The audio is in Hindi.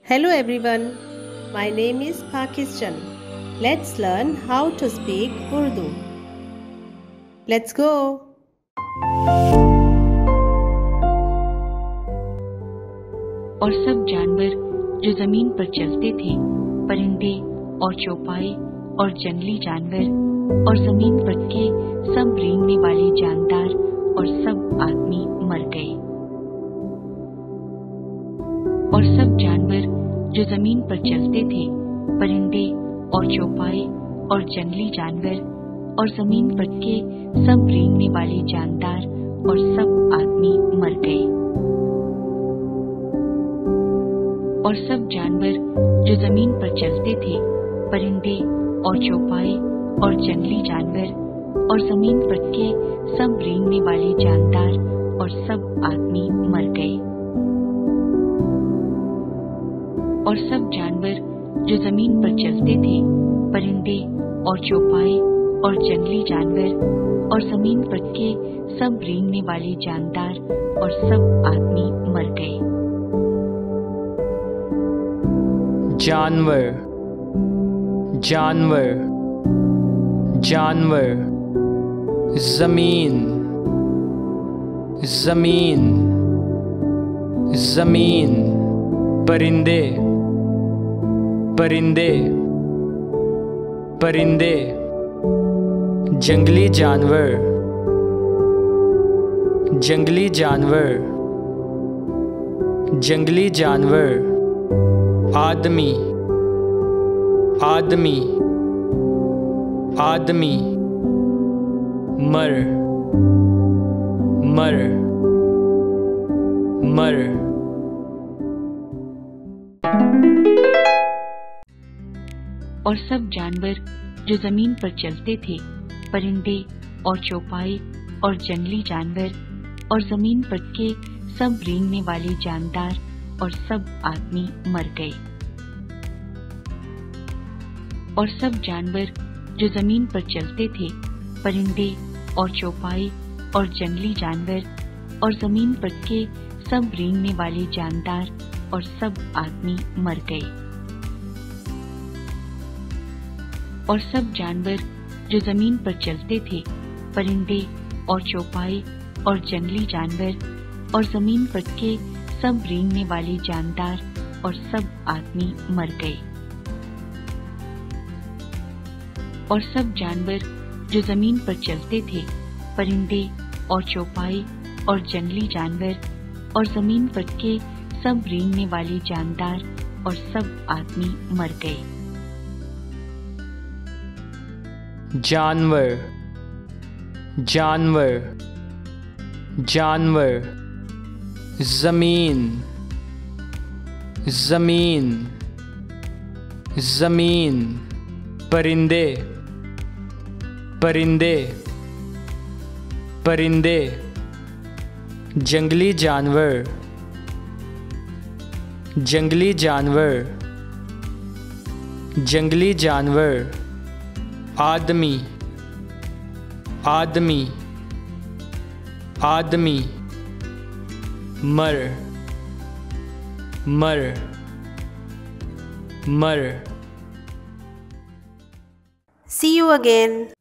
Hello everyone, my name is Pakistan. Let's learn how to speak Urdu. Let's go. और सब जानवर जो जमीन पर चलते थे, परिंदे और चौपाई और जंगली जानवर और जमीन पर के सब रेंगने वाले जानदार और सब आदमी मर गए। और सब जानवर जो जमीन पर चलते थे, परिंदे और चौपाई और जंगली जानवर और जमीन पर के सब रेंगने वाले जानदार और सब आदमी मर गए। और सब जानवर जो जमीन पर चलते थे, परिंदे और चौपाई और जंगली जानवर और जमीन पर के सब रेंगने वाले जानदार और सब आदमी मर गए। और सब जानवर जो जमीन पर चलते थे, परिंदे और चौपाई और जंगली जानवर और जमीन पर के सब रेंगने वाले जानदार और सब आदमी मर गए। जानवर, जानवर, जानवर, जमीन, जमीन, जमीन, परिंदे, परिंदे, परिंदे, जंगली जानवर, जंगली जानवर, जंगली जानवर, आदमी, आदमी, आदमी, मर, मर, मर। और सब जानवर जो जमीन पर चलते थे, परिंदे और चौपाई और जंगली जानवर और जमीन पर के सब रेंगने वाले जानदार और सब आदमी मर गए। और सब जानवर जो जमीन पर चलते थे, परिंदे और चौपाई और जंगली जानवर और जमीन पर के सब रेंगने वाले जानदार और सब आदमी मर गए। और सब जानवर जो जमीन पर चलते थे, परिंदे और चौपाई और जंगली जानवर और जमीन पर के सब रेंगने वाले जानदार और सब आदमी मर गए। और सब जानवर जो जमीन पर चलते थे, परिंदे और चौपाई और जंगली जानवर और जमीन पर के सब रेंगने वाले जानदार और सब आदमी मर गए। जानवर, जानवर, जानवर, जमीन, जमीन, जमीन, परिंदे, परिंदे, परिंदे, जंगली जानवर, जंगली जानवर, जंगली जानवर, आदमी, आदमी, आदमी, मर, मर, मर। See you again.